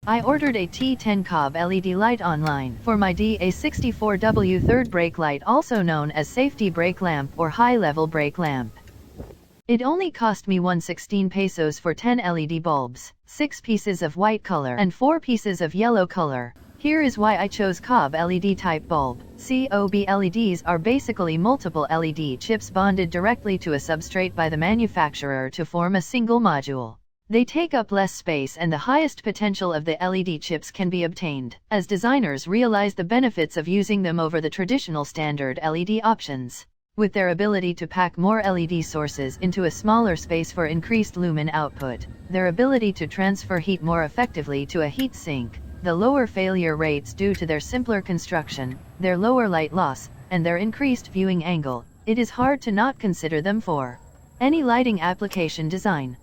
I ordered a T10 COB LED light online for my DA64W third brake light, also known as safety brake lamp or high-level brake lamp. It only cost me 116 pesos for 10 LED bulbs, 6 pieces of white color and 4 pieces of yellow color. Here is why I chose COB LED type bulb. COB LEDs are basically multiple LED chips bonded directly to a substrate by the manufacturer to form a single module. They take up less space and the highest potential of the LED chips can be obtained, as designers realize the benefits of using them over the traditional standard LED options. With their ability to pack more LED sources into a smaller space for increased lumen output, their ability to transfer heat more effectively to a heat sink, the lower failure rates due to their simpler construction, their lower light loss, and their increased viewing angle, it is hard to not consider them for any lighting application design.